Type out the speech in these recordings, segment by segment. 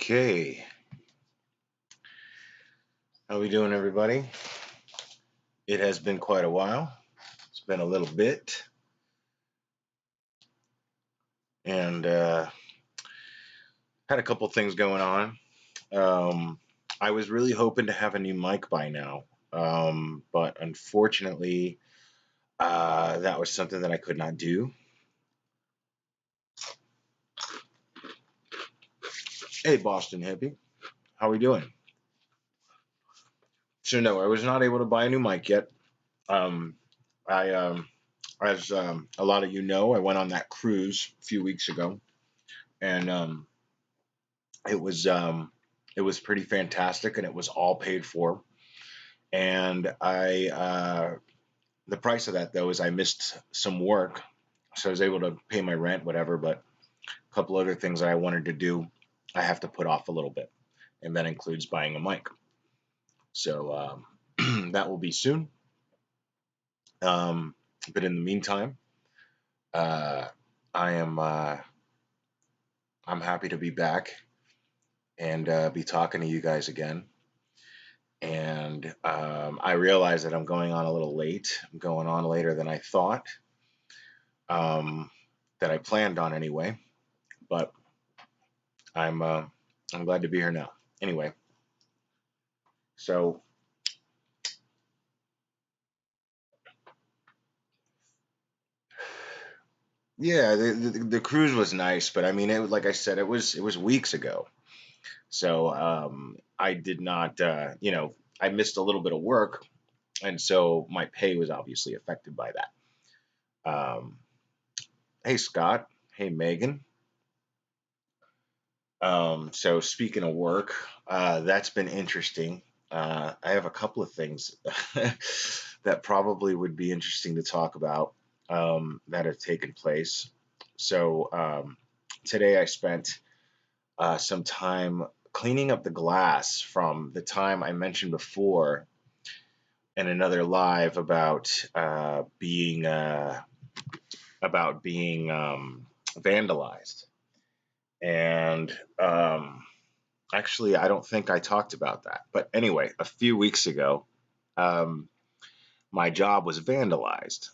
Okay, how we doing, everybody? It has been quite a while. It's been a little bit, and had a couple things going on. Um, I was really hoping to have a new mic by now, but unfortunately, that was something that I could not do. Hey, Boston hippie, how we doing? So no, I was not able to buy a new mic yet. Um, I, as a lot of you know, I went on that cruise a few weeks ago, and it was um, it was pretty fantastic, and it was all paid for. And the price of that though is I missed some work, so I was able to pay my rent, whatever. But a couple other things that I wanted to do, I have to put off a little bit, and that includes buying a mic. So that will be soon. Um, but in the meantime, uh, I am I'm happy to be back and be talking to you guys again. And I realize that I'm going on a little late. I'm going on later than I thought, um, that I planned on anyway. But I'm uh, I'm glad to be here now. Anyway, so yeah, the cruise was nice, but I mean, it was like I said, it was weeks ago. So I did not, I missed a little bit of work, and so my pay was obviously affected by that. Um, hey Scott, hey Megan. So speaking of work, that's been interesting. I have a couple of things that probably would be interesting to talk about, that have taken place. So today I spent some time cleaning up the glass from the time I mentioned before in another live about being vandalized. And actually, I don't think I talked about that. But anyway, a few weeks ago, um, my job was vandalized,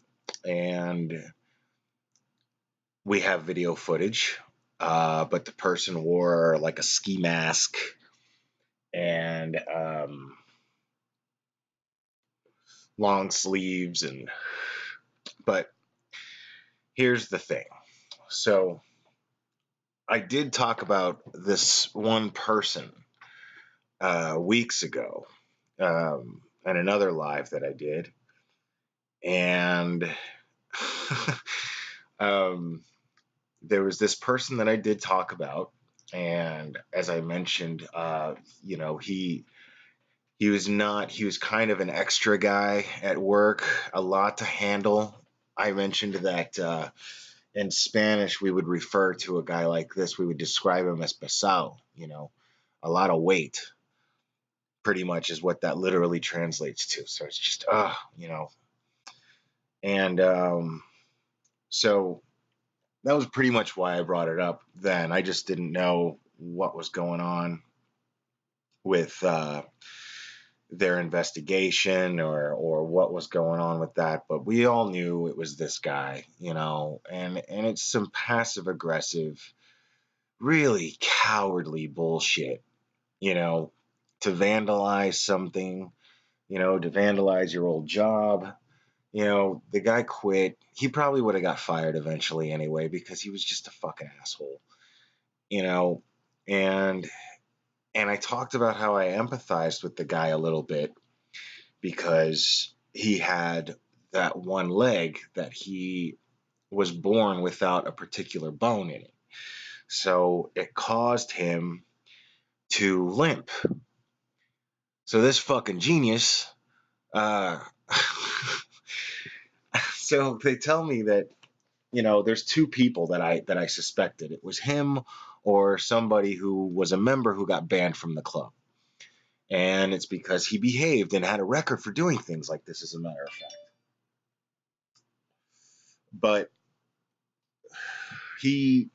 and we have video footage. But the person wore like a ski mask and long sleeves, and but here's the thing. So I did talk about this one person weeks ago, in another live that I did, and um, there was this person that I did talk about, and as I mentioned, he was not he was kind of an extra guy at work, a lot to handle. I mentioned that in Spanish we would refer to a guy like this, we would describe him as pesado, a lot of weight, pretty much is what that literally translates to. So it's just, and so that was pretty much why I brought it up then. I just didn't know what was going on with their investigation, or what was going on with that, but we all knew it was this guy, and it's some passive aggressive, really cowardly bullshit, you know, to vandalize something, to vandalize your old job. The guy quit. He probably would have got fired eventually anyway because he was just a fucking asshole, you know. And and I talked about how I empathized with the guy a little bit because he had that one leg that he was born without a particular bone in it. So it caused him to limp. So this fucking genius, uh, so they tell me that, there's two people that I suspected. It was him or somebody who was a member who got banned from the club. And it's because he behaved and had a record for doing things like this, as a matter of fact. But he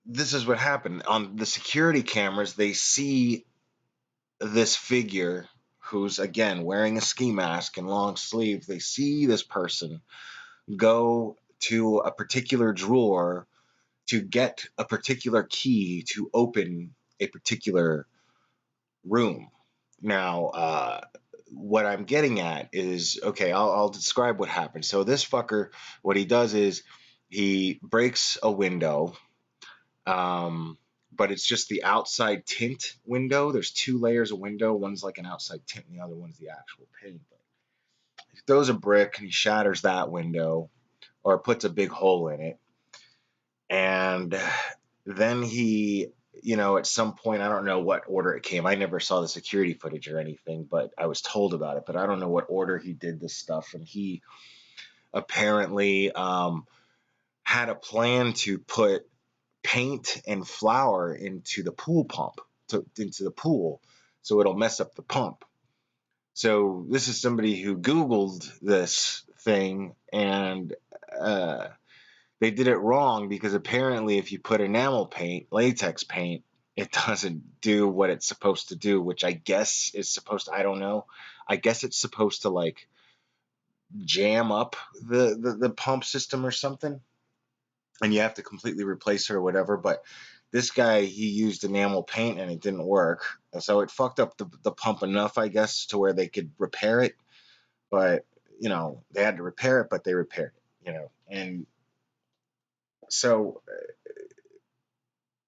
this is what happened on the security cameras. They see this figure who's again wearing a ski mask and long sleeves. They see this person go to a particular drawer to get a particular key to open a particular room. Now, what I'm getting at is, okay, I'll describe what happened. So this fucker, what he does is he breaks a window, um, but it's just the outside tint window. There's two layers of window. One's like an outside tint, and the other one's the actual paint. But he throws a brick and he shatters that window, or puts a big hole in it, and then he, at some point, I don't know what order it came. I never saw the security footage or anything, but I was told about it. But I don't know what order he did this stuff. And he apparently had a plan to put paint and flour into the pool pump, into the pool, so it'll mess up the pump. So this is somebody who Googled this thing, and they did it wrong, because apparently if you put enamel paint, latex paint, it doesn't do what it's supposed to do, which I guess is supposed to, I don't know. I guess it's supposed to like jam up the pump system or something, and you have to completely replace it or whatever. But this guy, he used enamel paint and it didn't work. So it fucked up the pump enough, I guess, to where they could repair it. But, they had to repair it, but they repaired it, And so,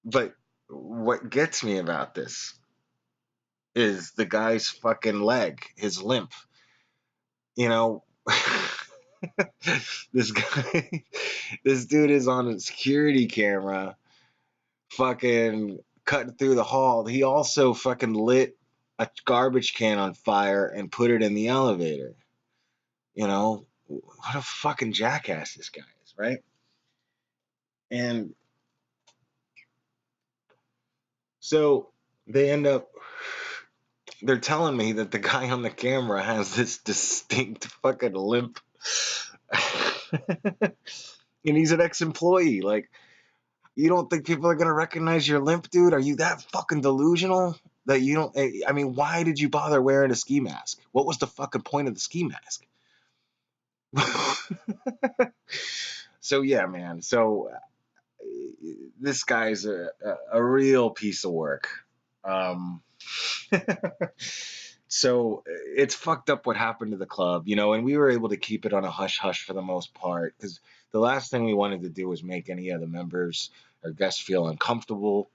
but what gets me about this is the guy's fucking leg, his limp. You know, this guy, this dude is on a security camera, fucking cutting through the hall. He also fucking lit a garbage can on fire and put it in the elevator. What a fucking jackass this guy is, right? And so they end up, they're telling me that the guy on the camera has this distinct fucking limp. And he's an ex-employee. Like, you don't think people are going to recognize your limp, dude? Are you that fucking delusional that you don't? I mean, why did you bother wearing a ski mask? What was the fucking point of the ski mask? So, yeah, man. So, this guy's a real piece of work. So it's fucked up what happened to the club, and we were able to keep it on a hush hush for the most part, because the last thing we wanted to do was make any of the members or guests feel uncomfortable,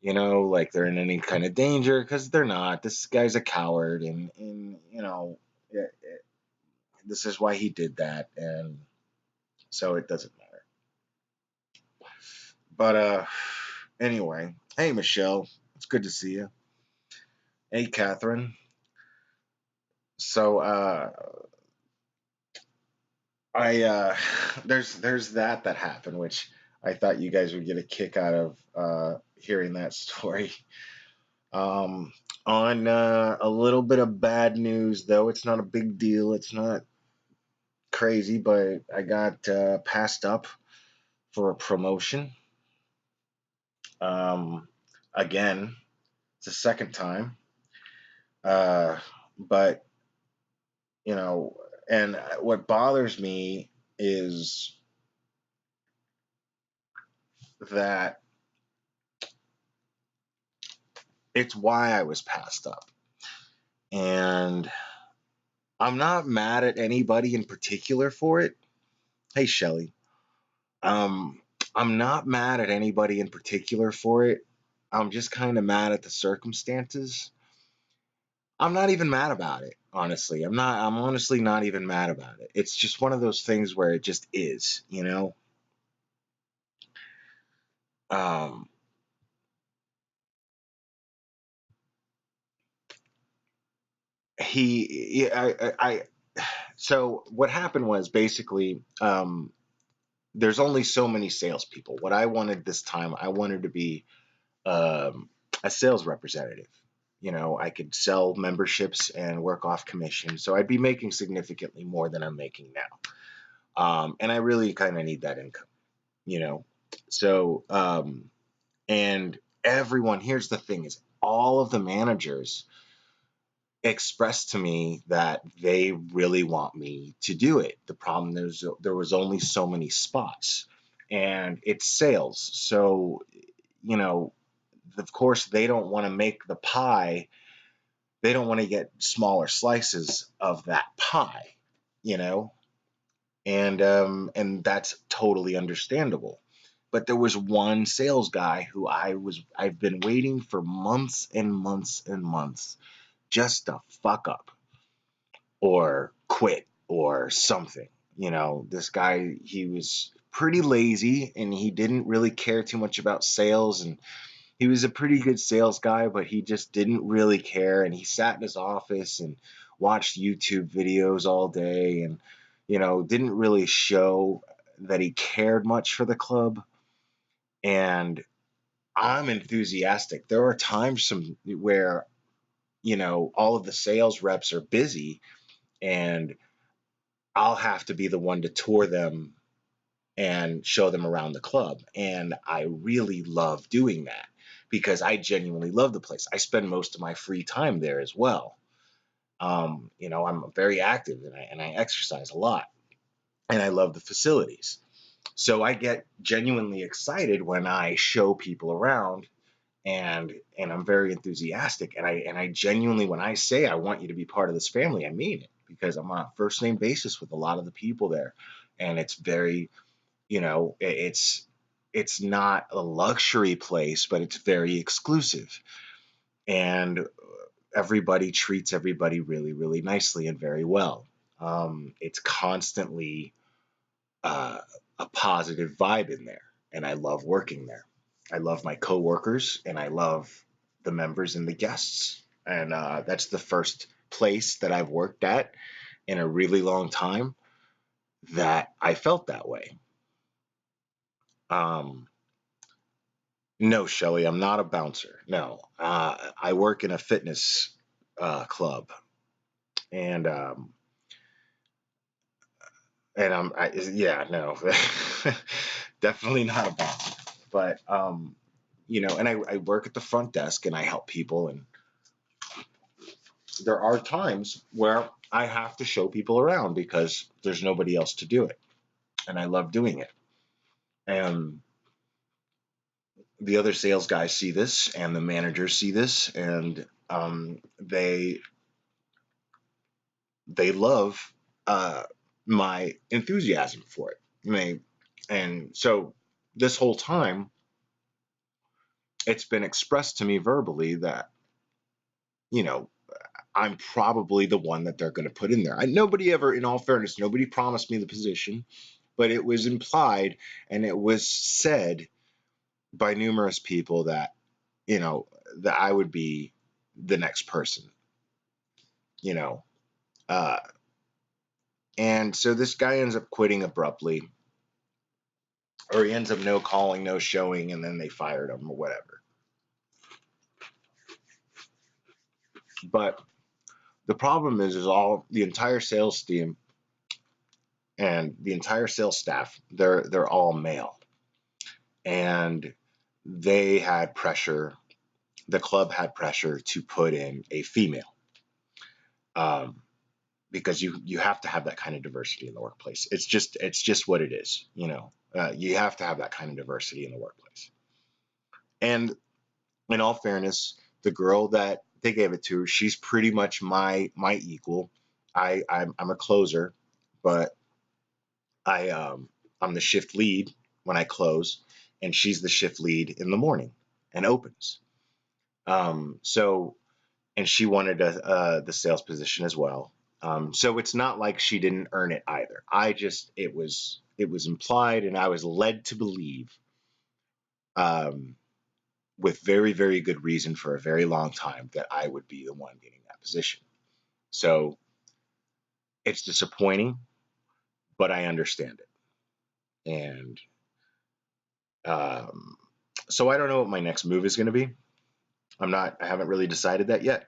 like they're in any kind of danger, because they're not. This guy's a coward, and this is why he did that, and so it doesn't matter. But anyway, hey Michelle, it's good to see you. Hey Catherine. So I there's that happened, which I thought you guys would get a kick out of hearing that story. Um, on a little bit of bad news, though, it's not a big deal. It's not crazy, but I got passed up for a promotion. Um, Again, it's the second time. But you know, and what bothers me is that it's why I was passed up. And I'm not mad at anybody in particular for it. Hey, Shelly. Um, I'm not mad at anybody in particular for it. I'm just kind of mad at the circumstances. I'm not even mad about it, honestly. I'm honestly not even mad about it. It's just one of those things where it just is. Um, so what happened was basically, there's only so many salespeople. What I wanted this time, I wanted to be um, a sales representative. I could sell memberships and work off commission. So I'd be making significantly more than I'm making now. And I really kind of need that income, you know. So And everyone, here's the thing, is all of the managers expressed to me that they really want me to do it. The problem is there was only so many spots, and it's sales. So, you know, of course they don't want to make the pie. They don't want to get smaller slices of that pie, you know, and that's totally understandable. But there was one sales guy who I've been waiting for months and months and months just to fuck up or quit or something. You know, this guy, he was pretty lazy and he didn't really care too much about sales, and he was a pretty good sales guy, but he just didn't really care, and he sat in his office and watched YouTube videos all day, and didn't really show that he cared much for the club. And I'm enthusiastic. There are times where all of the sales reps are busy, and I'll have to be the one to tour them and show them around the club. And I really love doing that because I genuinely love the place. I spend most of my free time there as well. I'm very active, and I exercise a lot, and I love the facilities. So I get genuinely excited when I show people around, and I'm very enthusiastic, and I genuinely, when I say I want you to be part of this family, I mean it, because I'm on a first name basis with a lot of the people there. And it's very, it's not a luxury place, but it's very exclusive, and everybody treats everybody really, really nicely and very well. It's constantly uh, a positive vibe in there, and I love working there. I love my coworkers, and I love the members and the guests. And that's the first place that I've worked at in a really long time that I felt that way. Um, no, Shelly, I'm not a bouncer. No, I work in a fitness club, and yeah, no, definitely not a bouncer. But and I work at the front desk, and I help people, and there are times where I have to show people around because there's nobody else to do it, and I love doing it. And the other sales guys see this, and the managers see this, and they love my enthusiasm for it. And so this whole time, it's been expressed to me verbally that you know I'm probably the one that they're going to put in there. Nobody ever, in all fairness, nobody promised me the position, but it was implied, and it was said by numerous people that you know that I would be the next person. You know, uh, and so this guy ends up quitting abruptly, or he ends up no calling, no showing, and then they fired him or whatever. But the problem is all the entire sales team and the entire sales staff, they're all male, and they had pressure. The club had pressure to put in a female, um, because you have to have that kind of diversity in the workplace. It's just what it is. You have to have that kind of diversity in the workplace. And in all fairness, the girl that they gave it to, she's pretty much my equal. I'm a closer, but I'm the shift lead when I close, and she's the shift lead in the morning and opens. So and she wanted the sales position as well. So it's not like she didn't earn it either. It was implied, and I was led to believe, um, with very, very good reason for a very long time, that I would be the one getting that position. So it's disappointing, but I understand it. And um, so I don't know what my next move is going to be. I haven't really decided that yet,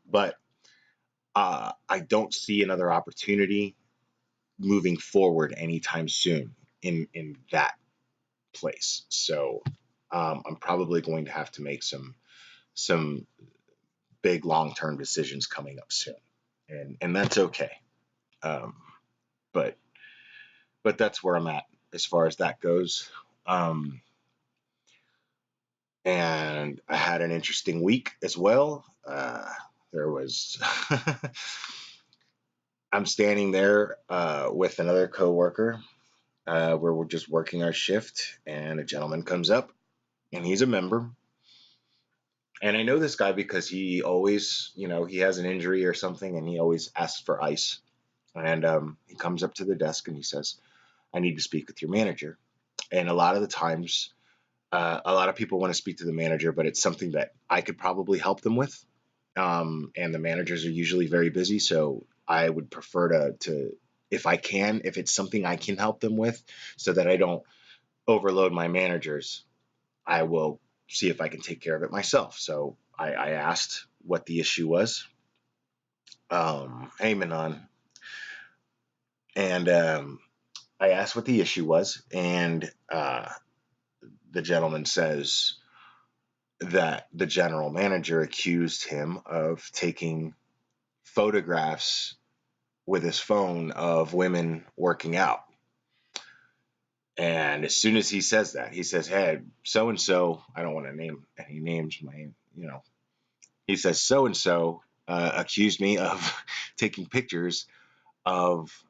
but I don't see another opportunity moving forward anytime soon in that place. So I'm probably going to have to make some big long-term decisions coming up soon, and that's okay. Um, but that's where I'm at as far as that goes. Um, and I had an interesting week as well. There was I'm standing there with another coworker where we're just working our shift, and a gentleman comes up, and he's a member. And I know this guy because he always, he has an injury or something, and he always asks for ice. And he comes up to the desk and he says, "I need to speak with your manager." And a lot of the times, a lot of people want to speak to the manager, but it's something that I could probably help them with. And the managers are usually very busy, so I would prefer if I can, if it's something I can help them with, so that I don't overload my managers, I will see if I can take care of it myself. So I asked what the issue was. Hey, Manon. And I asked what the issue was, and the gentleman says that the general manager accused him of taking photographs with his phone of women working out. And as soon as he says that, he says, "Hey, so and so," I don't want to name any names, he says, "So and so accused me of taking pictures of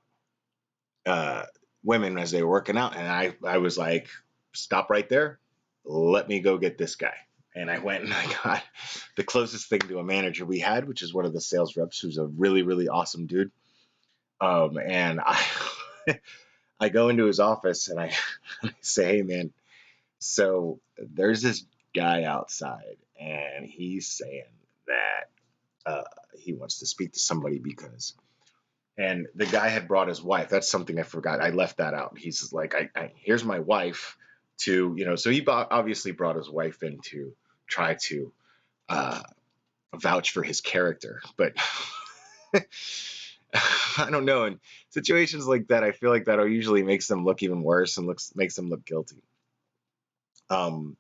uh, women as they were working out." And I was like, "Stop right there. Let me go get this guy." And I went and I got the closest thing to a manager we had, which is one of the sales reps, who's a really, really awesome dude. And I go into his office and I say, "Hey, man, so there's this guy outside, and he's saying that uh, he wants to speak to somebody because," and the guy had brought his wife. That's something I forgot. I left that out. He's like, here's my wife to, so he obviously brought his wife in to try to uh, vouch for his character. But I don't know. In situations like that, I feel like that usually makes them look even worse and makes them look guilty. Um,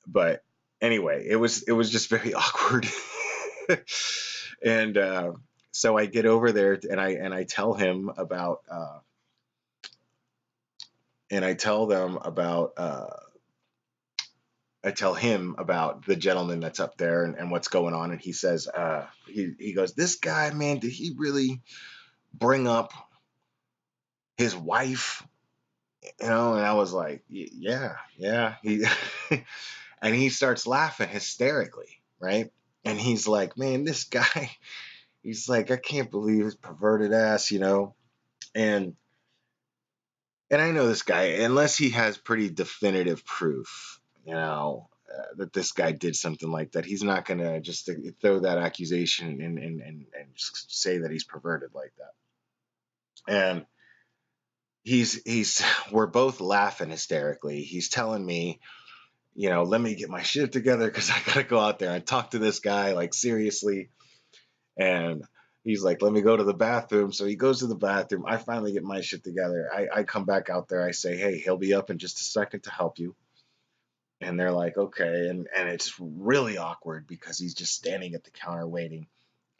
but anyway, it was just very awkward. And so I get over there and I tell him about and I tell them about I tell him about the gentleman that's up there and what's going on. And he says, he goes, "This guy, man, did he really bring up his wife?" And I was like, "Yeah, yeah." And he starts laughing hysterically, right? And he's like, "Man, this guy," he's like, "I can't believe his perverted ass." And I know this guy, unless he has pretty definitive proof, that this guy did something like that, he's not gonna just throw that accusation and just say that he's perverted like that. And he's we're both laughing hysterically. He's telling me, "Let me get my shit together because I gotta go out there and talk to this guy, like, seriously." And he's like, "Let me go to the bathroom." So he goes to the bathroom. I finally get my shit together. I come back out there. I say, "Hey, he'll be up in just a second to help you." And they're like, "Okay." And it's really awkward because he's just standing at the counter waiting.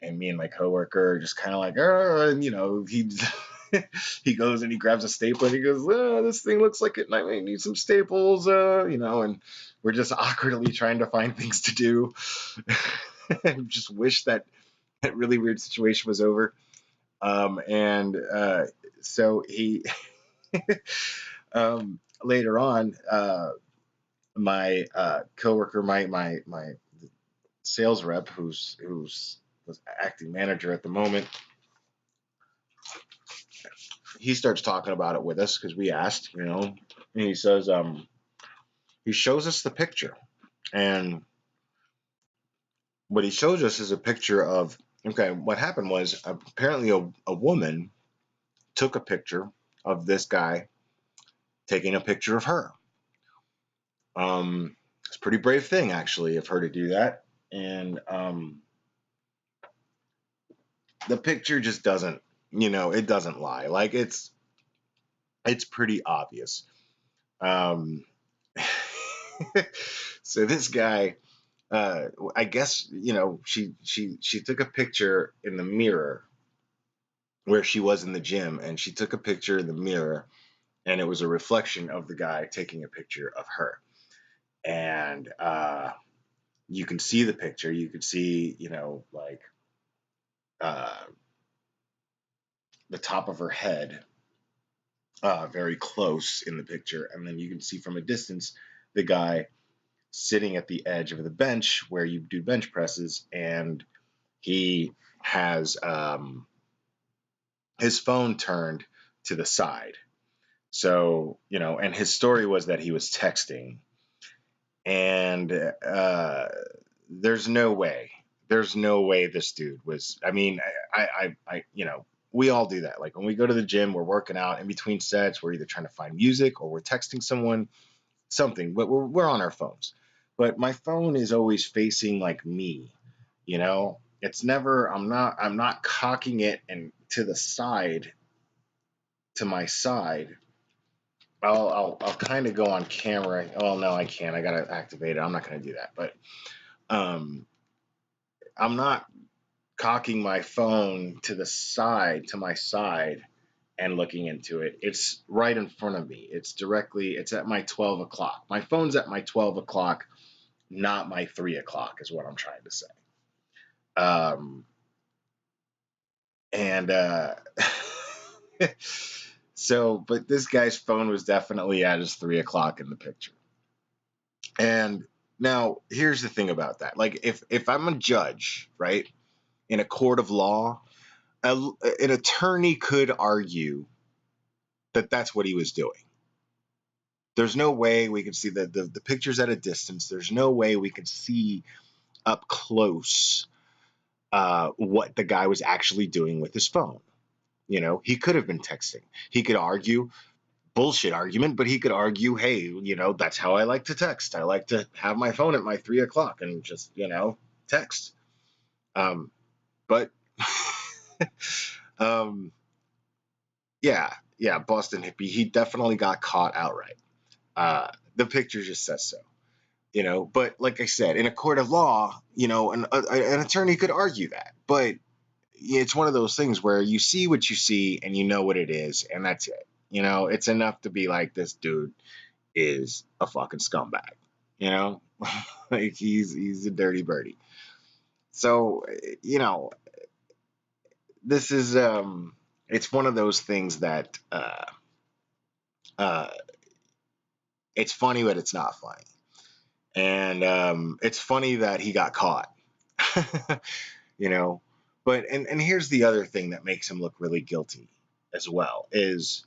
And me and my coworker are just kind of like, and he he goes and he grabs a stapler and he goes, "This thing looks like it might need some staples," and we're just awkwardly trying to find things to do. And just wish that really weird situation was over. And so he later on, my coworker, my sales rep, who's was acting manager at the moment, he starts talking about it with us because we asked, and he says, he shows us the picture, and what he shows us is a picture of, okay, what happened was apparently a woman took a picture of this guy taking a picture of her. It's a pretty brave thing, actually, of her to do that. And the picture just doesn't, it doesn't lie. Like, it's pretty obvious. Um, So this guy, I guess, she took a picture in the mirror where she was in the gym, and she took a picture in the mirror, and it was a reflection of the guy taking a picture of her. And you can see the picture. You could see, like uh, the top of her head, very close in the picture, and then you can see from a distance the guy sitting at the edge of the bench where you do bench presses, and he has his phone turned to the side. So, and his story was that he was texting, and there's no way, this dude was. I mean, we all do that. Like when we go to the gym, we're working out in between sets, we're either trying to find music or we're texting someone something, but we're on our phones. But my phone is always facing like me, It's never. I'm not cocking it and to the side, to my side. I'll kind of go on camera. Oh no, I can't. I gotta activate it. I'm not gonna do that. But um, I'm not cocking my phone to the side, to my side, and looking into it. It's right in front of me. It's at my 12 o'clock. My phone's at my 12 o'clock, not my 3 o'clock, is what I'm trying to say. Um, and so, but this guy's phone was definitely at his 3 o'clock in the picture. And now here's the thing about that. Like if I'm a judge, right, in a court of law, an attorney could argue that that's what he was doing. There's no way we can see the pictures at a distance. There's no way we can see up close what the guy was actually doing with his phone. He could have been texting. He could argue, bullshit argument, but he could argue, hey, that's how I like to text. I like to have my phone at my 3 o'clock and just, text. But um, yeah, Boston hippie. He definitely got caught outright. The picture just says so. But like I said, in a court of law, an attorney could argue that. But it's one of those things where you see what you see and you know what it is, and that's it. It's enough to be like, this dude is a fucking scumbag. Like he's a dirty birdie. So, this is it's one of those things that uh it's funny, but it's not funny. And it's funny that he got caught. you know but and here's the other thing that makes him look really guilty as well is,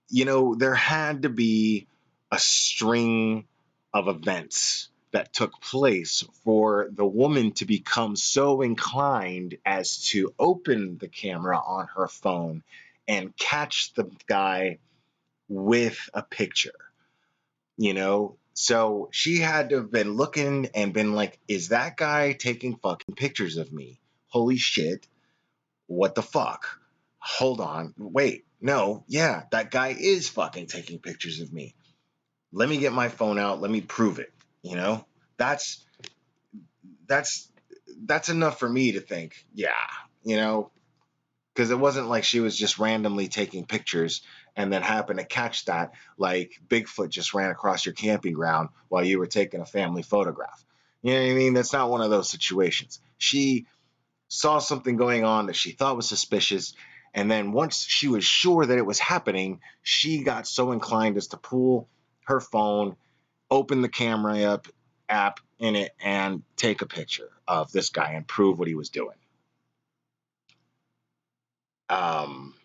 there had to be a string of events that took place for the woman to become so inclined as to open the camera on her phone and catch the guy with a picture. So she had to have been looking and been like, is that guy taking fucking pictures of me? Holy shit. What the fuck? Hold on. Wait. No. Yeah, that guy is fucking taking pictures of me. Let me get my phone out. Let me prove it. That's that's that's enough for me to think, yeah, you know, because it wasn't like she was just randomly taking pictures and then happened to catch that, like Bigfoot just ran across your camping ground while you were taking a family photograph. You know what I mean? That's not one of those situations. She saw something going on that she thought was suspicious, and then once she was sure that it was happening, she got so inclined as to pull her phone, open the camera app in it, and take a picture of this guy and prove what he was doing. Um,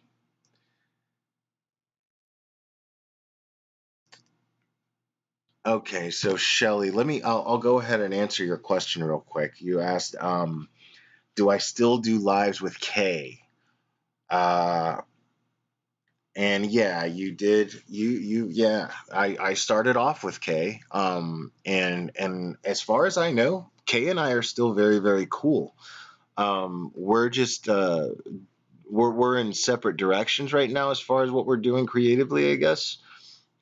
Okay, so Shelly, I'll go ahead and answer your question real quick. You asked, do I still do lives with Kay? Uh, and yeah, you did. Yeah, I started off with Kay. And as far as I know, Kay and I are still very, very cool. We're just, we're in separate directions right now as far as what we're doing creatively, I guess.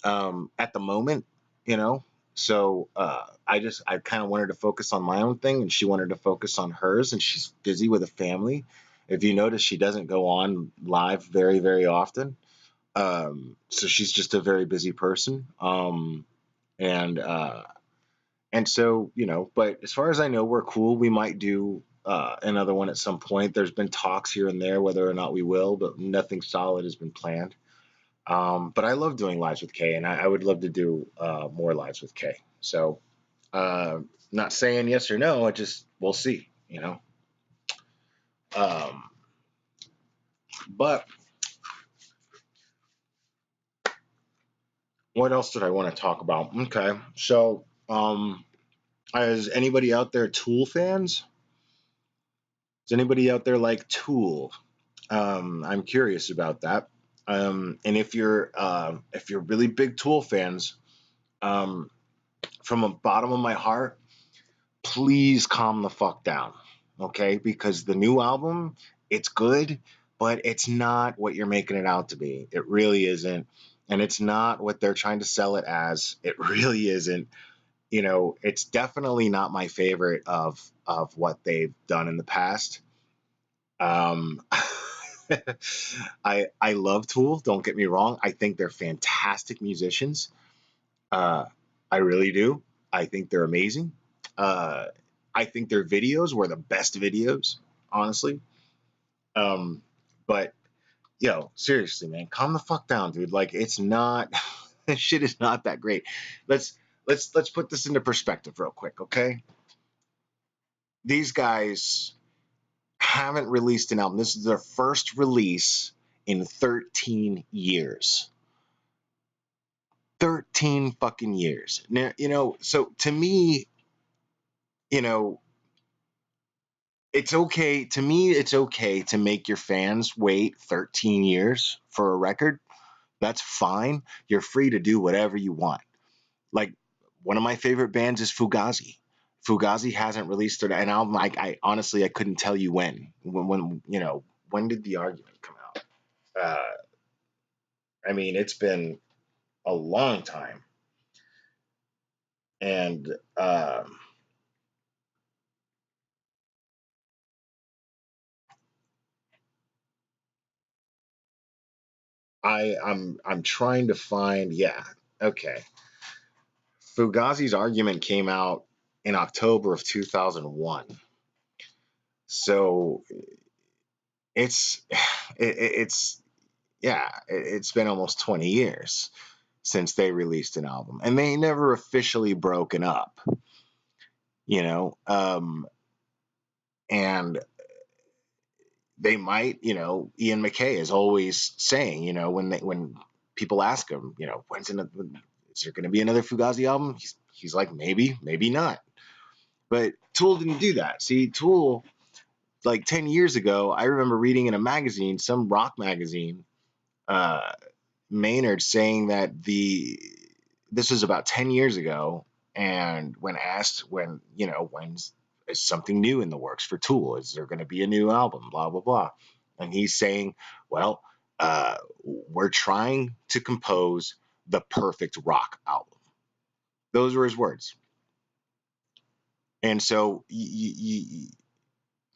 At the moment, you know. So I kind of wanted to focus on my own thing, and she wanted to focus on hers, and she's busy with a family. If you notice, she doesn't go on live very, very often. So she's just a very busy person. And and so, but as far as I know, we're cool. We might do another one at some point. There's been talks here and there whether or not we will, but nothing solid has been planned. But I love doing lives with Kay, and I would love to do more lives with Kay. So, uh, not saying yes or no. I just we'll see. Um, but what else did I want to talk about? Okay, so is anybody out there Tool fans? Is anybody out there like Tool? I'm curious about that. And if you're really big Tool fans, um, from the bottom of my heart, please calm the fuck down, okay? Because the new album, it's good, but it's not what you're making it out to be. It really isn't, and it's not what they're trying to sell it as. It really isn't. It's definitely not my favorite of what they've done in the past. Um, I love Tool. Don't get me wrong. I think they're fantastic musicians. Uh, I really do. I think they're amazing. Uh, I think their videos were the best videos, honestly. Um, but seriously, man, calm the fuck down, dude. Like, it's not. This shit is not that great. Let's let's put this into perspective real quick, okay? These guys haven't released an album. This is their first release in 13 years. 13 fucking years. Now, so to me, you know, it's okay. To me, it's okay to make your fans wait 13 years for a record. That's fine. You're free to do whatever you want. Like, one of my favorite bands is Fugazi. Fugazi hasn't released an album. I honestly, I couldn't tell you when did the argument come out? I mean, it's been a long time. And I'm trying to find, yeah, okay. Fugazi's argument came out in October of 2001. So it's it's yeah, it's been almost 20 years since they released an album, and they never officially broken up, you know. And they might, Ian McKay is always saying, when people ask him, is there going to be another Fugazi album? He's like, maybe, maybe not. But Tool didn't do that. See, Tool, like 10 years ago, I remember reading in a magazine, some rock magazine, uh, Maynard saying that this was about 10 years ago, and when asked when's is something new in the works for Tool, is there going to be a new album, blah blah blah, and he's saying, well, we're trying to compose the perfect rock album. Those were his words. And so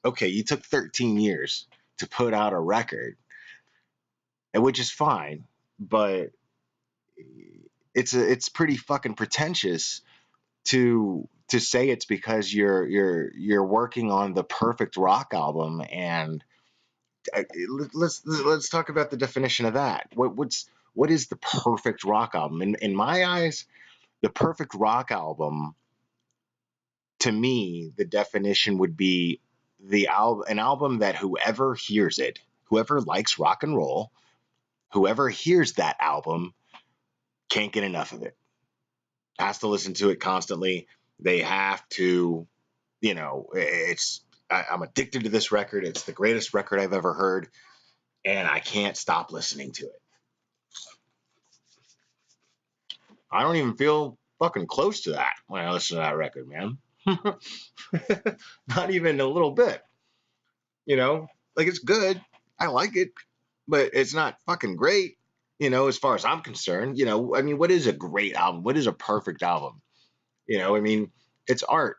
okay, you took 13 years to put out a record, and which is fine, but it's pretty fucking pretentious to say it's because you're working on the perfect rock album. And let's talk about the definition of that. What is the perfect rock album? In my eyes, the perfect rock album, to me, the definition would be an album that whoever hears it, whoever likes rock and roll, whoever hears that album can't get enough of it, has to listen to it constantly. They have to, I'm addicted to this record. It's the greatest record I've ever heard, and I can't stop listening to it. I don't even feel fucking close to that when I listen to that record, man. Not even a little bit. Like, it's good. I like it, but it's not fucking great. As far as I'm concerned, I mean, what is a great album? What is a perfect album? I mean, it's art.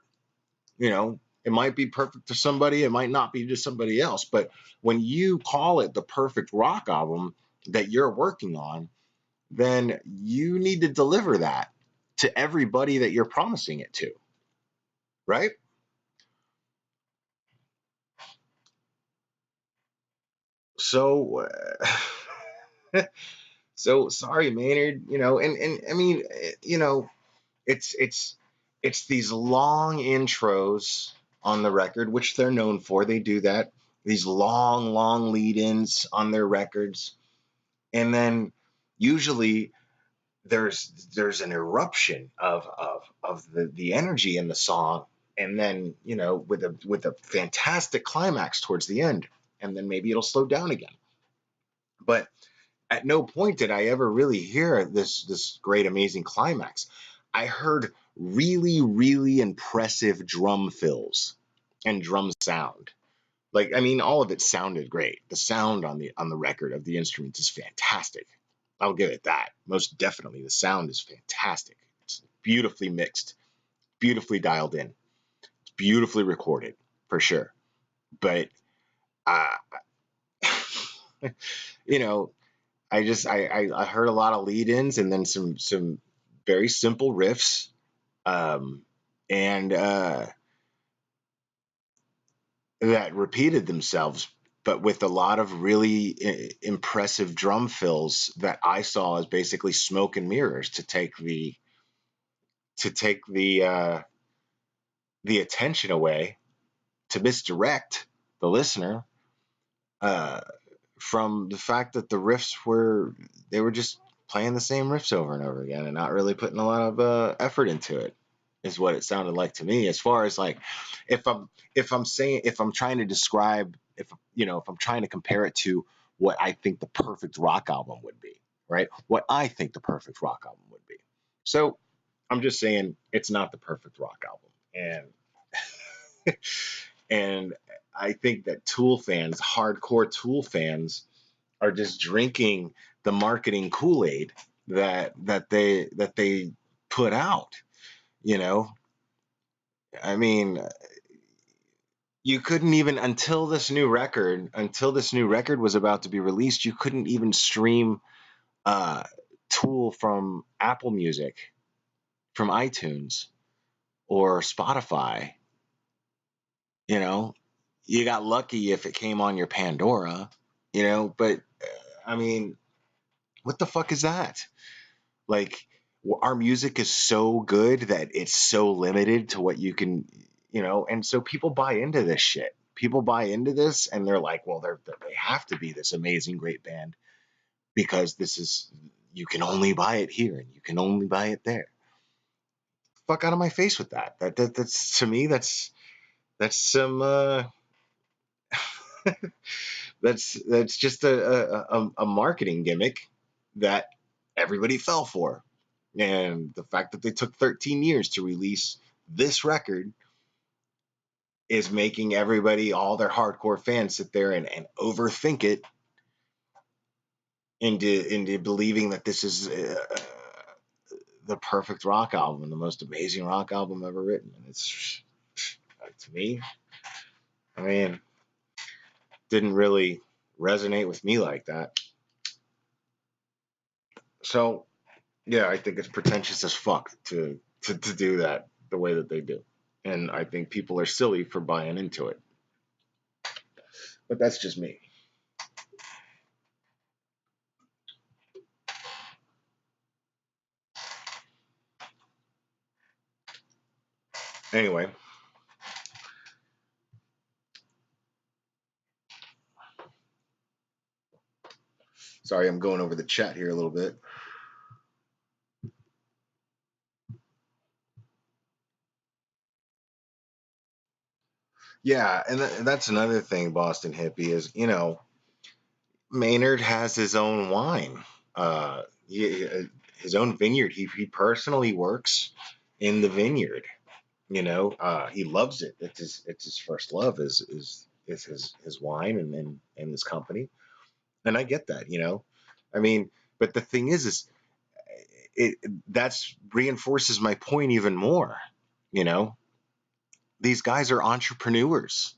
It might be perfect to somebody, it might not be to somebody else. But when you call it the perfect rock album that you're working on, then you need to deliver that to everybody that you're promising it to, right? So, so sorry, Maynard. And I mean, it's it's these long intros on the record, which they're known for. They do that. These long lead-ins on their records, and then usually there's an eruption of the energy in the song, and then with a fantastic climax towards the end, and then maybe it'll slow down again. But at no point did I ever really hear this great amazing climax. I heard really impressive drum fills and drum sound. Like, I mean, all of it sounded great. The sound on the record of the instruments is fantastic. I'll give it that. Most definitely, the sound is fantastic. It's beautifully mixed, beautifully dialed in, it's beautifully recorded for sure. But uh, you know, I heard a lot of lead-ins and then some very simple riffs, um, and that repeated themselves, but with a lot of really impressive drum fills that I saw as basically smoke and mirrors to take the attention away, to misdirect the listener uh, from the fact that the riffs were just playing the same riffs over and over again and not really putting a lot of effort into it, is what it sounded like to me. As far as like, if I'm trying to describe, if I'm trying to compare it to what I think the perfect rock album would be, right? What I think the perfect rock album would be. So I'm just saying it's not the perfect rock album, and I think that Tool fans, hardcore Tool fans, are just drinking the marketing Kool-Aid that they put out. You know, I mean, you couldn't even, until this new record was about to be released, you couldn't even stream uh, Tool from Apple Music, from iTunes or Spotify. You know, you got lucky if it came on your Pandora. But I mean, what the fuck is that? Like, our music is so good that it's so limited to what you can, and so people buy into this shit. People buy into this, and they're like, well, they have to be this amazing, great band because this is, you can only buy it here and you can only buy it there. Fuck out of my face with that. That's, to me, that's some that's just a marketing gimmick that everybody fell for. And the fact that they took 13 years to release this record is making everybody, all their hardcore fans, sit there and overthink it into believing that this is the perfect rock album, the most amazing rock album ever written. And it's, to me, I mean, didn't really resonate with me like that. So yeah, I think it's pretentious as fuck to do that the way that they do. And I think people are silly for buying into it. But that's just me. Anyway, sorry, I'm going over the chat here a little bit. Yeah, and that's another thing, Boston Hippie, is, Maynard has his own wine, his own vineyard. He personally works in the vineyard. He loves it. It's his first love, is his wine and his company. And I get that. I mean, but the thing is it that's reinforces my point even more. You know, these guys are entrepreneurs.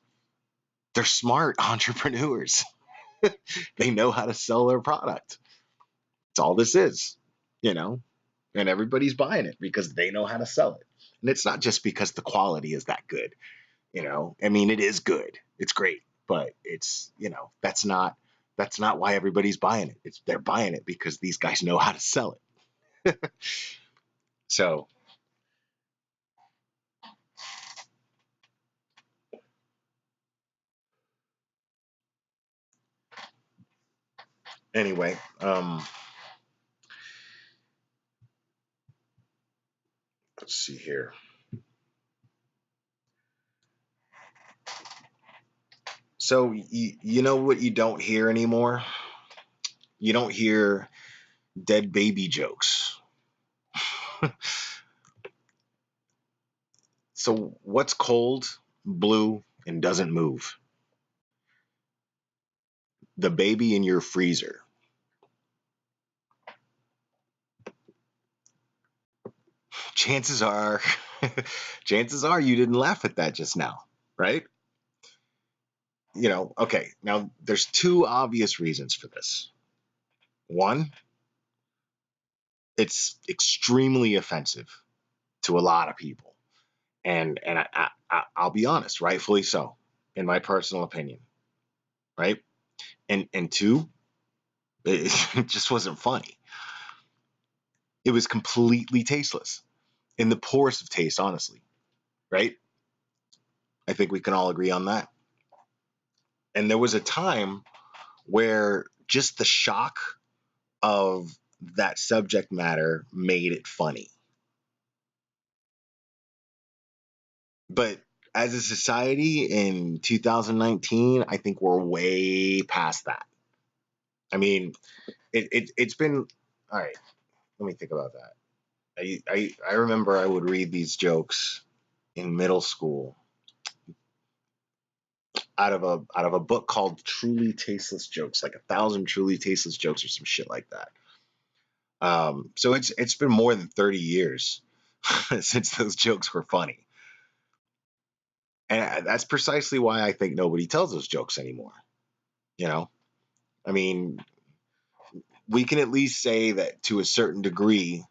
They're smart entrepreneurs. They know how to sell their product. That's all this is, you know, and everybody's buying it because they know how to sell it. And it's not just because the quality is that good, you know. I mean, it is good. It's great, but it's, you know, that's not why everybody's buying it. It's they're buying it because these guys know how to sell it. So, anyway, let's see here. So, you know what you don't hear anymore? You don't hear dead baby jokes. So, what's cold, blue, and doesn't move? The baby in your freezer. Chances are, chances are you didn't laugh at that just now, right? You know, okay, now there's two obvious reasons for this. One, it's extremely offensive to a lot of people. And I'll be honest, rightfully so, in my personal opinion, right? And two, it just wasn't funny. It was completely tasteless, in the poorest of taste, honestly, right? I think we can all agree on that. And there was a time where just the shock of that subject matter made it funny. But as a society in 2019, I think we're way past that. I mean, it's been all right. Let me think about that. I remember I would read these jokes in middle school out of a book called Truly Tasteless Jokes, like 1,000 Truly Tasteless Jokes or some shit like that. So it's been more than 30 years since those jokes were funny. And that's precisely why I think nobody tells those jokes anymore. You know, I mean, we can at least say that to a certain degree,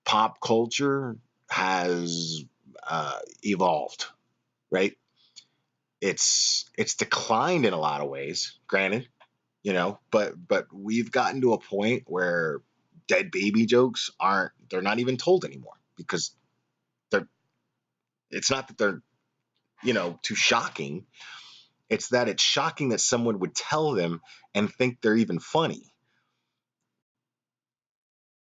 pop culture has evolved, right? It's declined in a lot of ways, granted, you know, but we've gotten to a point where dead baby jokes aren't they're not even told anymore because they're it's not that they're, you know, too shocking. It's that it's shocking that someone would tell them and think they're even funny.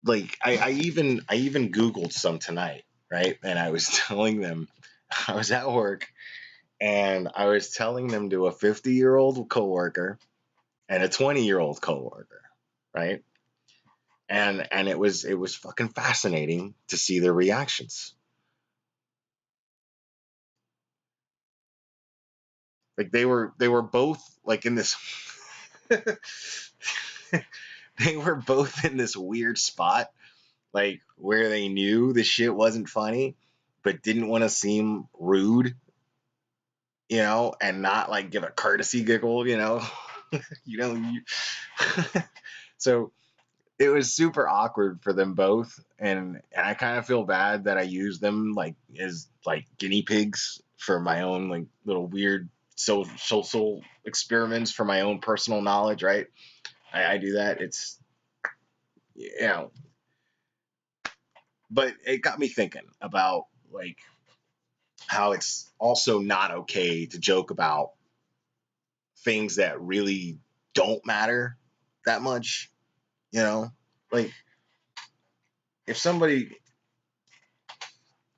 Like I even Googled some tonight, right? And I was telling them I was at work and I was telling them to a 50-year-old coworker and a 20-year-old coworker, right? And it was fucking fascinating to see their reactions. Like they were both like in this they were both in this weird spot, like where they knew the shit wasn't funny, but didn't want to seem rude, you know, and not like give a courtesy giggle, you know. you know you... So it was super awkward for them both, and I kind of feel bad that I used them like as like guinea pigs for my own like little weird social experiments for my own personal knowledge, right? I do that. It's, you know, but it got me thinking about like how it's also not okay to joke about things that really don't matter that much, you know? Like if somebody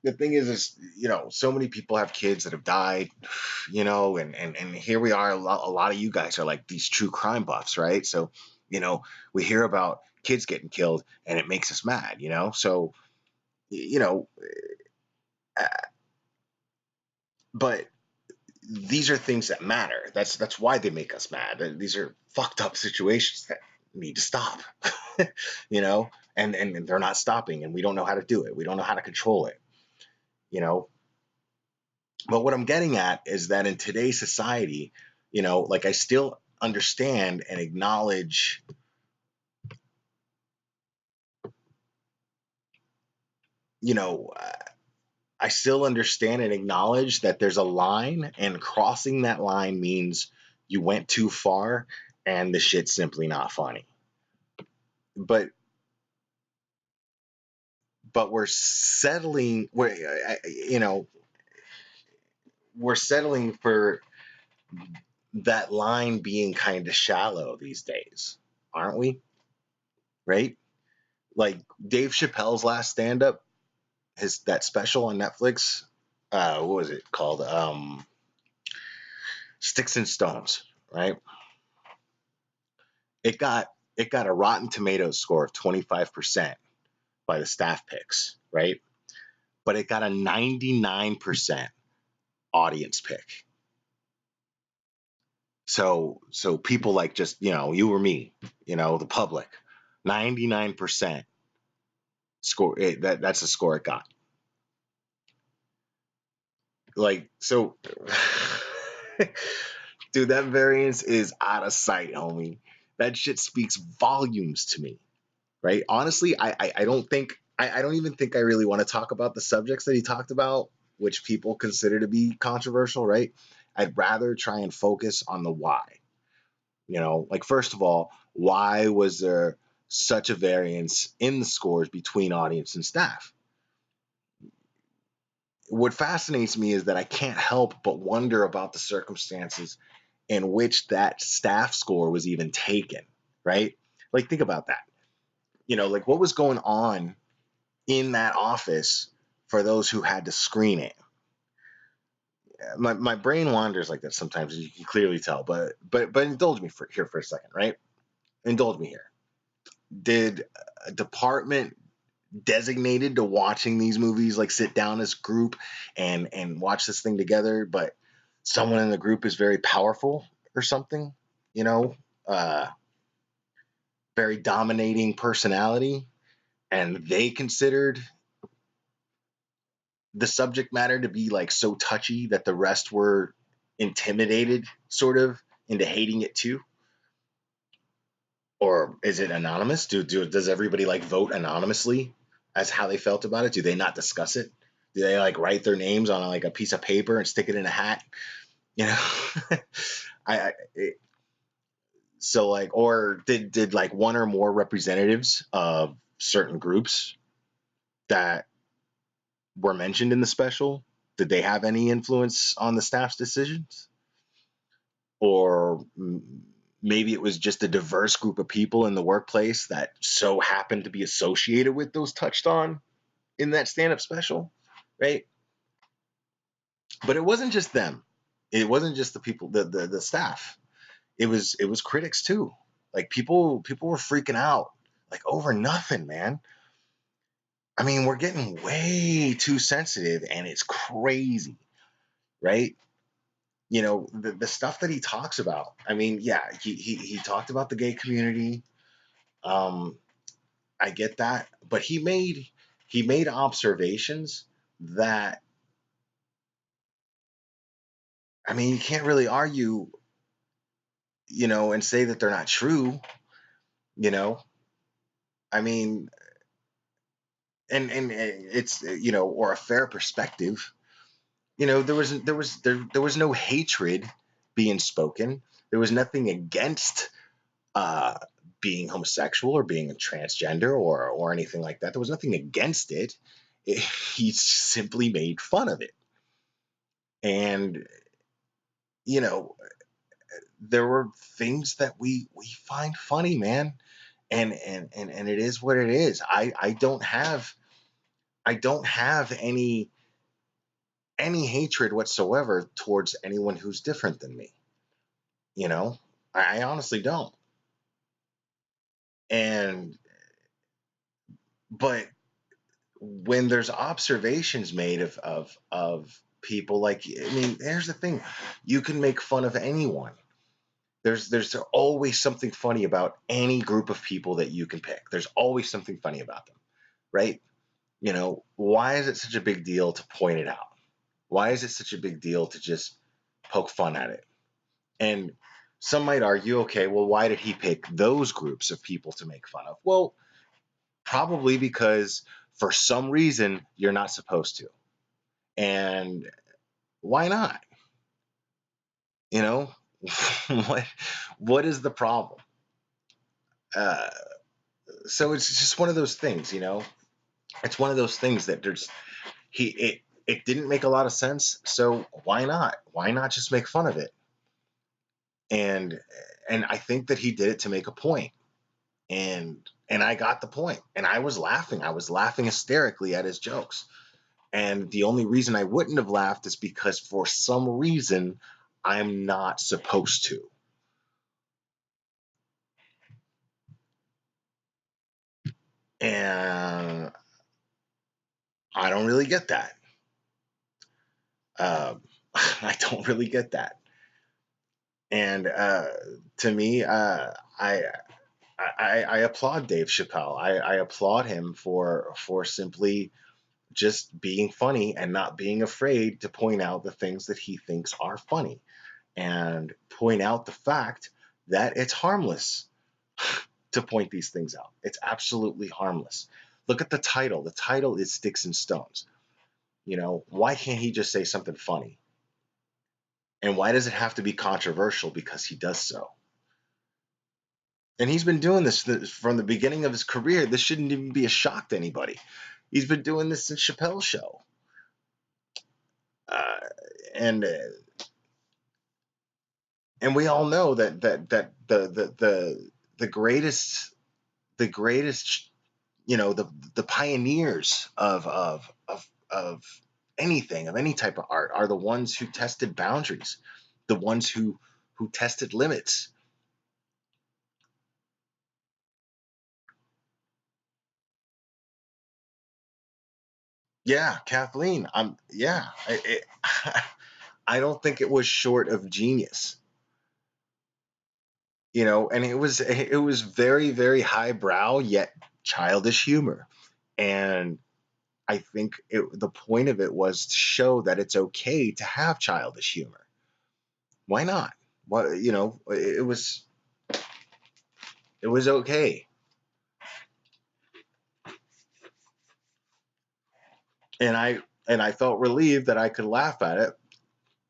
the thing is, you know, so many people have kids that have died, you know, and here we are, a lot of you guys are like these true crime buffs, right? So, you know, we hear about kids getting killed and it makes us mad, you know? So, you know, uh, but these are things that matter. That's why they make us mad. These are fucked up situations that need to stop. You know, and they're not stopping, and we don't know how to do it. We don't know how to control it, you know. But what I'm getting at is that in today's society, like I still understand and acknowledge, you know, I still understand and acknowledge that there's a line, and crossing that line means you went too far and the shit's simply not funny. But we're settling, we're settling for that line being kind of shallow these days, aren't we? Right? Like Dave Chappelle's last stand up, that special on Netflix, what was it called? Sticks and Stones, right? It got a Rotten Tomatoes score of 25% by the staff picks, right? But it got a 99% audience pick. So people like, just, you or me, the public, 99% score, that's the score it got. Like, so dude, that variance is out of sight, homie. That shit speaks volumes to me, right? Honestly, I don't think, I don't even think I really want to talk about the subjects that he talked about, which people consider to be controversial, right? I'd rather try and focus on the why. Like, first of all, why was there such a variance in the scores between audience and staff? What fascinates me is that I can't help but wonder about the circumstances in which that staff score was even taken, right? Like, think about that. Like, what was going on in that office for those who had to screen it? My brain wanders like that sometimes, as you can clearly tell. But indulge me here for a second, right? Indulge me here. Did a department designated to watching these movies like sit down as a group and watch this thing together, but someone in the group is very powerful or something, you know, uh, very dominating personality, and they considered the subject matter to be like so touchy that the rest were intimidated, sort of, into hating it too? Or is it anonymous? Does everybody like vote anonymously as how they felt about it? Do they not discuss it? Do they like write their names on like a piece of paper and stick it in a hat? You know, I so like, or did like one or more representatives of certain groups that were mentioned in the special, did they have any influence on the staff's decisions? Or maybe it was just a diverse group of people in the workplace that so happened to be associated with those touched on in that stand-up special, right? But it wasn't just them. It wasn't just the people, the staff. It was critics too. Like, people were freaking out like over nothing, man. I mean, we're getting way too sensitive, and it's crazy, right? The stuff that he talks about. I mean, yeah, he talked about the gay community. Um, I get that, but he made observations that, I mean, you can't really argue, and say that they're not true. You know, I mean, and it's, or a fair perspective. There was no hatred being spoken. There was nothing against uh, being homosexual or being a transgender or anything like that. There was nothing against it. He simply made fun of it, and you know there were things that we find funny, man, and it is what it is. I don't have any hatred whatsoever towards anyone who's different than me. You know, I honestly don't. And but when there's observations made of people, like, I mean, here's the thing: you can make fun of anyone, There's always something funny about any group of people that you can pick. There's always something funny about them, right? Why is it such a big deal to point it out? Why is it such a big deal to just poke fun at it? And some might argue, okay, well, why did he pick those groups of people to make fun of? Well, probably because for some reason you're not supposed to. And why not? You know, what what is the problem? Uh, so it's just one of those things. It's one of those things that it didn't make a lot of sense. So why not? Why not just make fun of it? And and I think that he did it to make a point. And I got the point. And I was laughing. I was laughing hysterically at his jokes. And the only reason I wouldn't have laughed is because for some reason I'm not supposed to. And I don't really get that. Um, I don't really get that. And to me, I applaud Dave Chappelle. I applaud him for simply just being funny and not being afraid to point out the things that he thinks are funny and point out the fact that it's harmless to point these things out. It's absolutely harmless. Look at the title. The title is Sticks and Stones. Why can't he just say something funny? And why does it have to be controversial because he does so? And he's been doing this from the beginning of his career. This shouldn't even be a shock to anybody. He's been doing this since Chappelle's show. Uh, and and we all know that the greatest the pioneers of anything, of any type of art, are the ones who tested boundaries, the ones who tested limits. Yeah, Kathleen. Yeah. I don't think it was short of genius. And it was very, very highbrow yet childish humor. And I think the point of it was to show that it's okay to have childish humor. Why not? It was okay. And I felt relieved that I could laugh at it,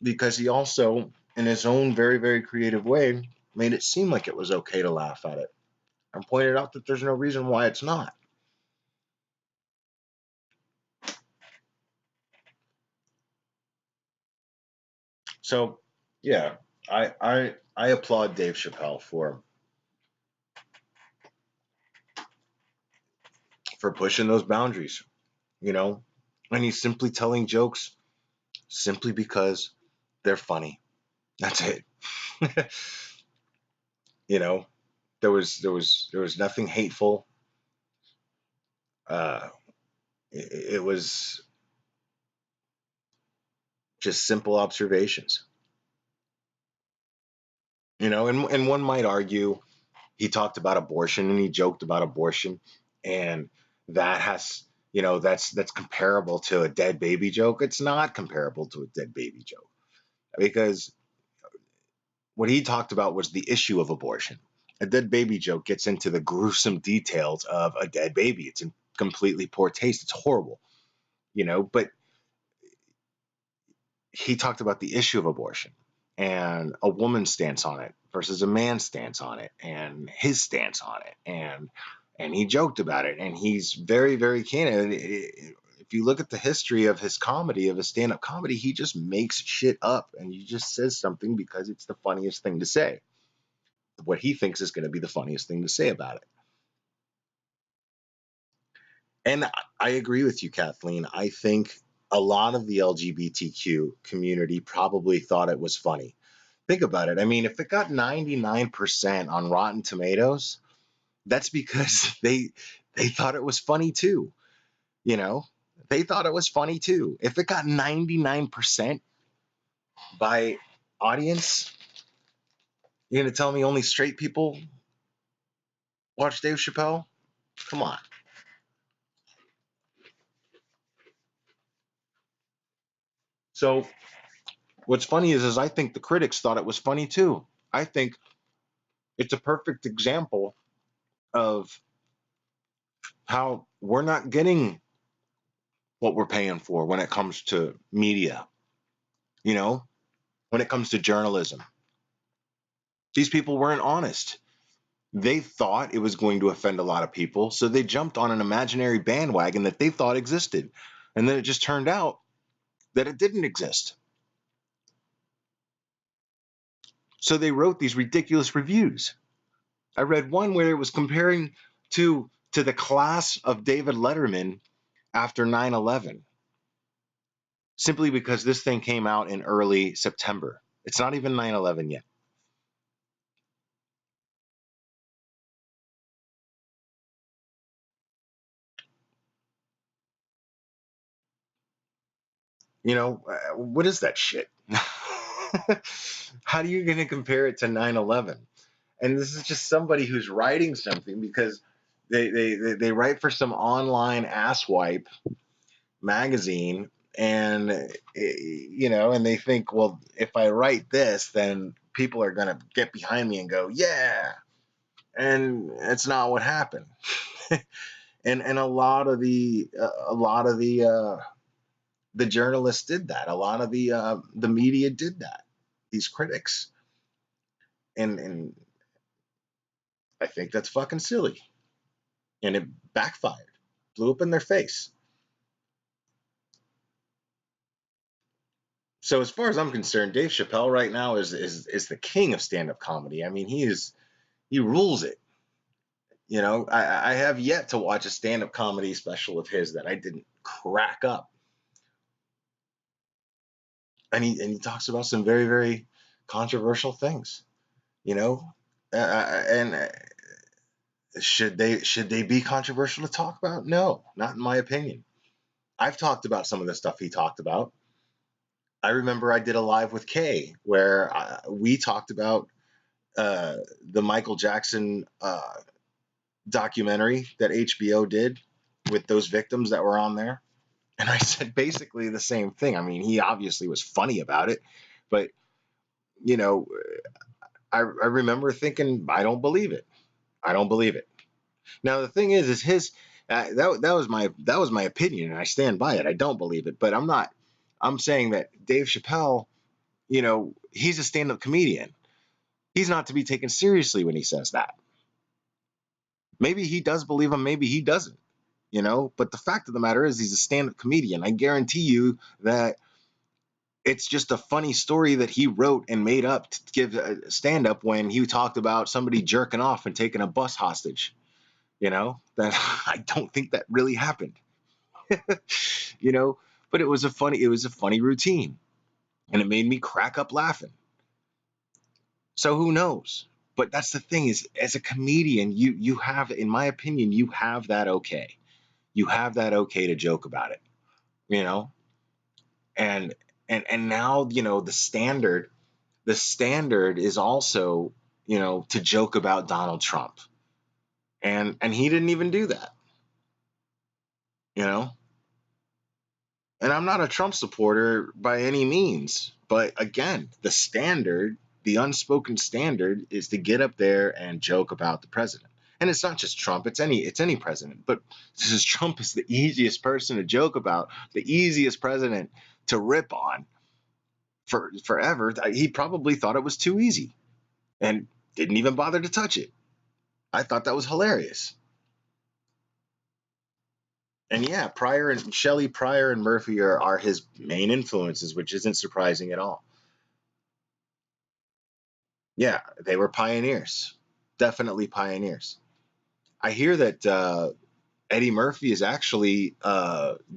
because he also, in his own very, very creative way, made it seem like it was okay to laugh at it and pointed out that there's no reason why it's not. So, yeah, I applaud Dave Chappelle for pushing those boundaries, you know, and he's simply telling jokes simply because they're funny. That's it. you know, there was nothing hateful. Uh, it was just simple observations. And one might argue he talked about abortion and he joked about abortion, and that has that's comparable to a dead baby joke. It's not comparable to a dead baby joke, because what he talked about was the issue of abortion. A dead baby joke gets into the gruesome details of a dead baby. It's in completely poor taste. It's horrible, but he talked about the issue of abortion and a woman's stance on it versus a man's stance on it and his stance on it. And he joked about it, and he's very, very candid. If you look at the history of his comedy, of his stand-up comedy, he just makes shit up and he just says something because it's the funniest thing to say. What he thinks is going to be the funniest thing to say about it. And I agree with you, Kathleen. I think a lot of the LGBTQ community probably thought it was funny. Think about it. I mean, if it got 99% on Rotten Tomatoes, that's because they thought it was funny too. You know, they thought it was funny too. If it got 99% by audience, You're gonna tell me only straight people watch Dave Chappelle? Come on. So what's funny is I think the critics thought it was funny too. I think it's a perfect example of how we're not getting what we're paying for when it comes to media, you know, when it comes to journalism. These people weren't honest. They thought it was going to offend a lot of people, so they jumped on an imaginary bandwagon that they thought existed. And then it just turned out that it didn't exist. So they wrote these ridiculous reviews. I read one where it was comparing to the class of David Letterman after 9/11, simply because this thing came out in early September. It's not even 9/11 yet. What is that shit? How are you going to compare it to 9/11? And this is just somebody who's writing something because they write for some online asswipe magazine, and and they think, well, if I write this, then people are going to get behind me and go, yeah. And it's not what happened. And a lot of the journalists did that. A lot of the media did that. These critics, and I think that's fucking silly, and it backfired, blew up in their face. So as far as I'm concerned, Dave Chappelle right now is the king of stand up comedy. I mean, he rules it. I have yet to watch a stand up comedy special of his that I didn't crack up. And he talks about some very, very controversial things. You know, and should they be controversial to talk about? No, not in my opinion. I've talked about some of the stuff he talked about. I remember I did a live with Kay where we talked about the Michael Jackson documentary that HBO did with those victims that were on there. And I said basically the same thing. I mean, he obviously was funny about it, but you know, I remember thinking, I don't believe it. I don't believe it. Now the thing is his that was my opinion, and I stand by it. I don't believe it, but I'm not. I'm saying that Dave Chappelle, he's a stand-up comedian. He's not to be taken seriously when he says that. Maybe he does believe him, maybe he doesn't. But the fact of the matter is he's a stand-up comedian. I guarantee you that it's just a funny story that he wrote and made up to give a stand-up when he talked about somebody jerking off and taking a bus hostage. That I don't think that really happened. you know, but it was a funny routine, and it made me crack up laughing. So who knows? But that's the thing is, as a comedian, you have, in my opinion, you have that okay. You have that okay to joke about it, you know, and and now the standard is also to joke about Donald Trump, and he didn't even do that, you know. And I'm not a Trump supporter by any means, but again, the unspoken standard is to get up there and joke about the president. And it's not just Trump, it's any president. But since Trump is the easiest person to joke about, the easiest president to rip on for forever, he probably thought it was too easy and didn't even bother to touch it. I thought that was hilarious. And yeah, Pryor and Murphy are his main influences, which isn't surprising at all. Yeah, they were pioneers. Definitely pioneers. I hear that Eddie Murphy is actually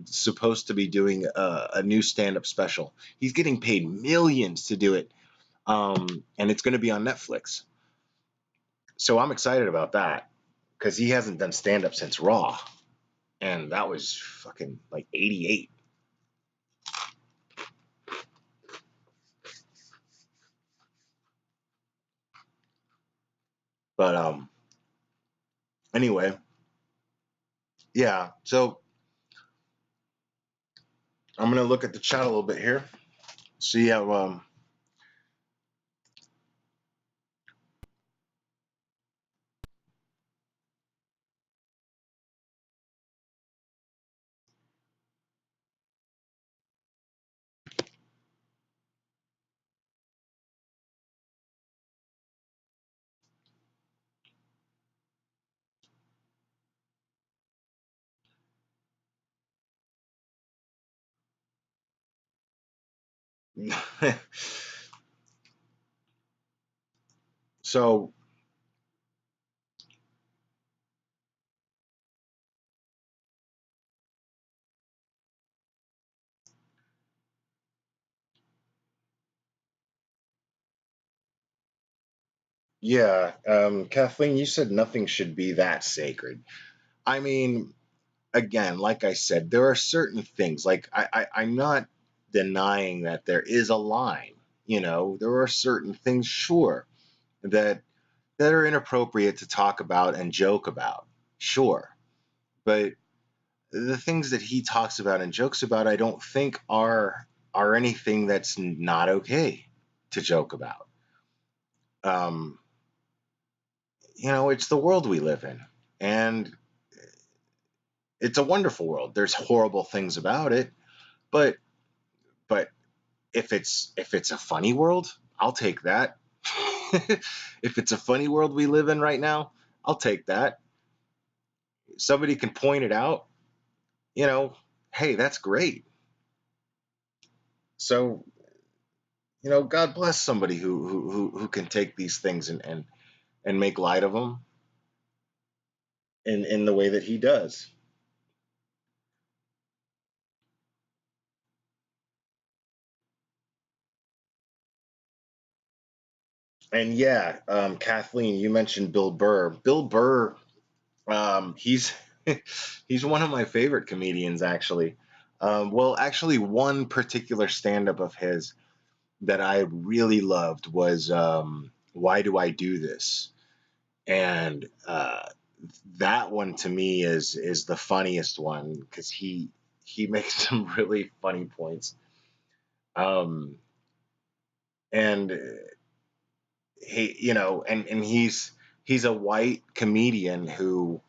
supposed to be doing a new stand-up special. He's getting paid millions to do it, and it's going to be on Netflix. So I'm excited about that because he hasn't done stand-up since Raw, and that was fucking like '88. But anyway, yeah. So I'm gonna look at the chat a little bit here. See how so yeah, Kathleen, you said nothing should be that sacred. I mean, again, like I said, there are certain things. Like I'm not denying that there is a line. There are certain things, sure, that are inappropriate to talk about and joke about, sure. But the things that he talks about and jokes about, I don't think are anything that's not okay to joke about. Um, it's the world we live in, and it's a wonderful world. There's horrible things about it, but but if it's a funny world, I'll take that. If it's a funny world we live in right now, I'll take that. Somebody can point it out, you know, hey, that's great. So, God bless somebody who can take these things and make light of them in the way that he does. And yeah, Kathleen, you mentioned Bill Burr. Bill Burr, he's he's one of my favorite comedians, actually. Well, actually, one particular stand-up of his that I really loved was "Why Do I Do This?" And that one to me is the funniest one because he makes some really funny points. Um, and and he's a white comedian who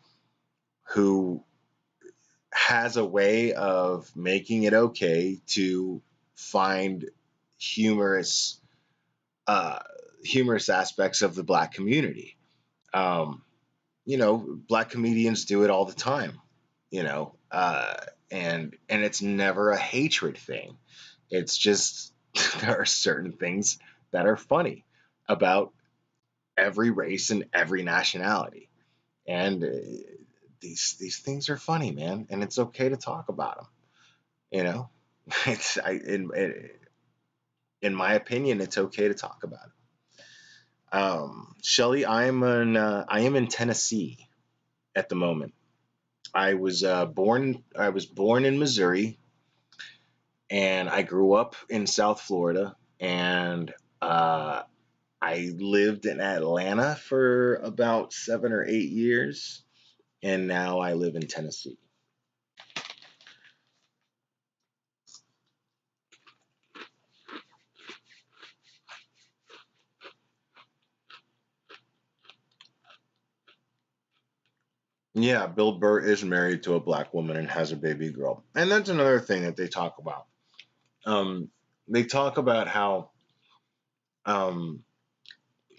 has a way of making it okay to find humorous uh, humorous aspects of the black community. Um, Black comedians do it all the time. You know, and it's never a hatred thing. It's just there are certain things that are funny about every race and every nationality, and these things are funny, man, and it's okay to talk about them. You know, it's in my opinion, it's okay to talk about it. Shelly, I am in Tennessee at the moment. I was born in Missouri, and I grew up in South Florida, and I lived in Atlanta for about 7 or 8 years, and now I live in Tennessee. Yeah, Bill Burr is married to a black woman and has a baby girl. And that's another thing that they talk about. Um, they talk about how um,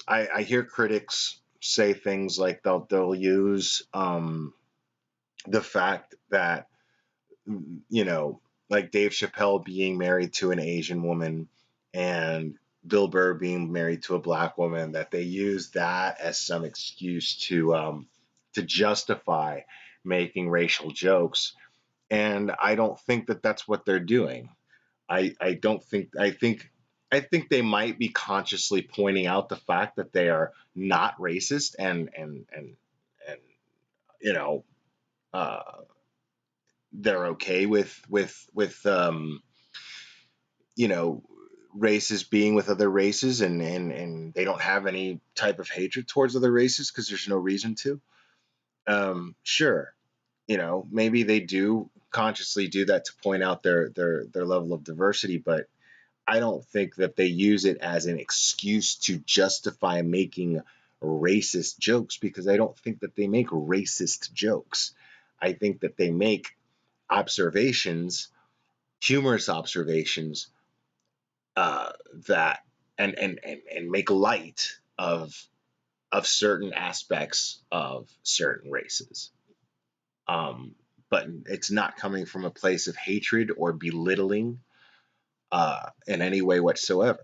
I hear critics say things like they'll use the fact that like Dave Chappelle being married to an Asian woman and Bill Burr being married to a black woman, that they use that as some excuse to justify making racial jokes. And I don't think that that's what they're doing. I don't think I think they might be consciously pointing out the fact that they are not racist and you know uh, they're okay with you know races being with other races, and they don't have any type of hatred towards other races because there's no reason to. Sure, maybe they do consciously do that to point out their level of diversity, but I don't think that they use it as an excuse to justify making racist jokes, because I don't think that they make racist jokes. I think that they make observations, humorous observations, that and make light of certain aspects of certain races. Um, but it's not coming from a place of hatred or belittling in any way whatsoever.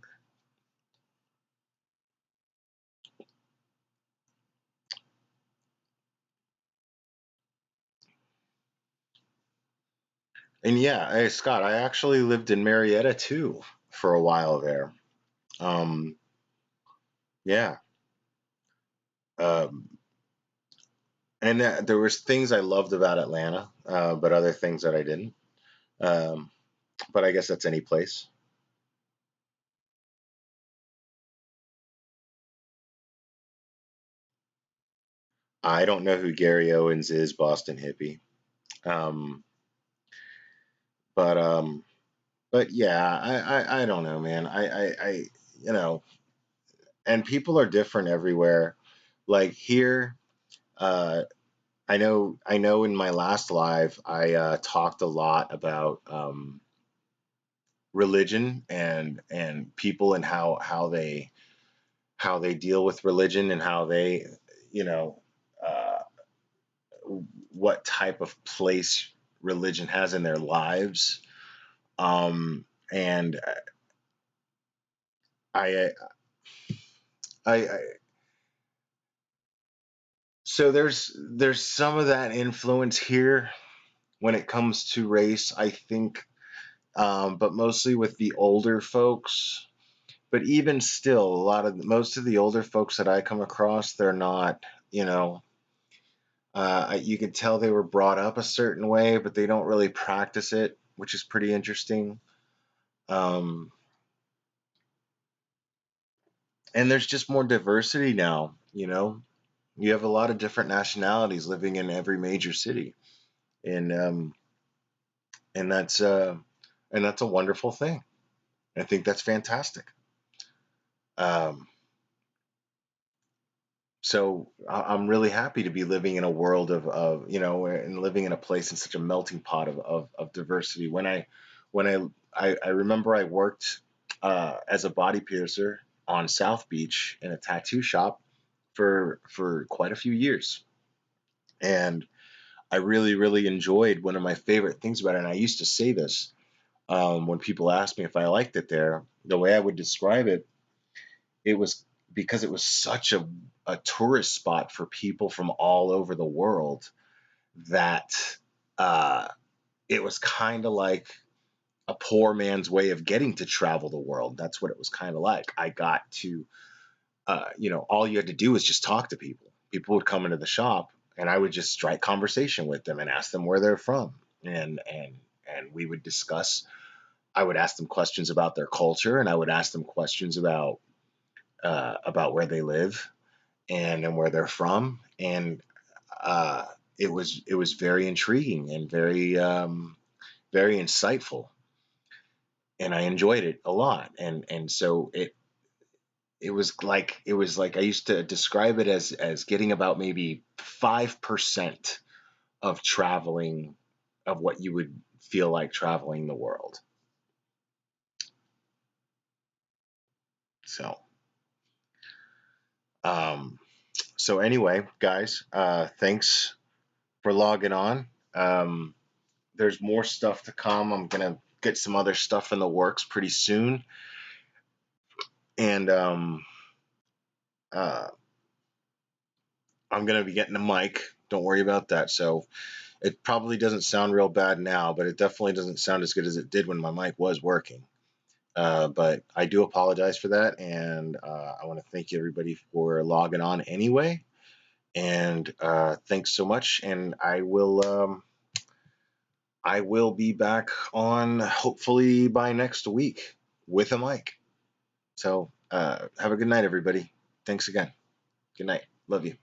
And yeah, hey Scott, I actually lived in Marietta too for a while there. Um, yeah, um, and there was things I loved about Atlanta, but other things that I didn't. Um, but I guess that's any place. I don't know who Gary Owens is, Boston hippie. Um, but um, but yeah, I don't know, man. You know, and people are different everywhere. Like here, uh, I know in my last live, I talked a lot about religion and people, and how they deal with religion, and how they, you know, uh, what type of place religion has in their lives. And I, I so there's some of that influence here when it comes to race, I think, but mostly with the older folks. But even still, most of the older folks that I come across, they're not, you know, you can tell they were brought up a certain way, but they don't really practice it, which is pretty interesting. Um, and there's just more diversity now, you know. You have a lot of different nationalities living in every major city, and um, and that's uh, and that's a wonderful thing. I think that's fantastic. Um, I'm really happy to be living in a world and living in a place in such a melting pot of diversity. When I remember I worked as a body piercer on South Beach in a tattoo shop for quite a few years, and I really really enjoyed. One of my favorite things about it, and I used to say this when people asked me if I liked it there, the way I would describe it, it was because it was such a tourist spot for people from all over the world, that uh, it was kind of like a poor man's way of getting to travel the world. That's what it was kind of like. I got to, all you had to do was just talk to people. People would come into the shop, and I would just strike conversation with them and ask them where they're from, and we would discuss. I would ask them questions about their culture, and I would ask them questions about where they live and where they're from, and uh, it was very intriguing and very insightful, and I enjoyed it a lot. And so it was like I used to describe it as getting about maybe 5% of traveling, of what you would feel like traveling the world. So um, so anyway, guys, thanks for logging on. Um, there's more stuff to come. I'm gonna get some other stuff in the works pretty soon, and uh, I'm gonna be getting a mic. Don't worry about that. So it probably doesn't sound real bad now, but it definitely doesn't sound as good as it did when my mic was working. But I do apologize for that, and I want to thank everybody for logging on anyway. And thanks so much. And I will be back on hopefully by next week with a mic. So have a good night, everybody. Thanks again. Good night. Love you.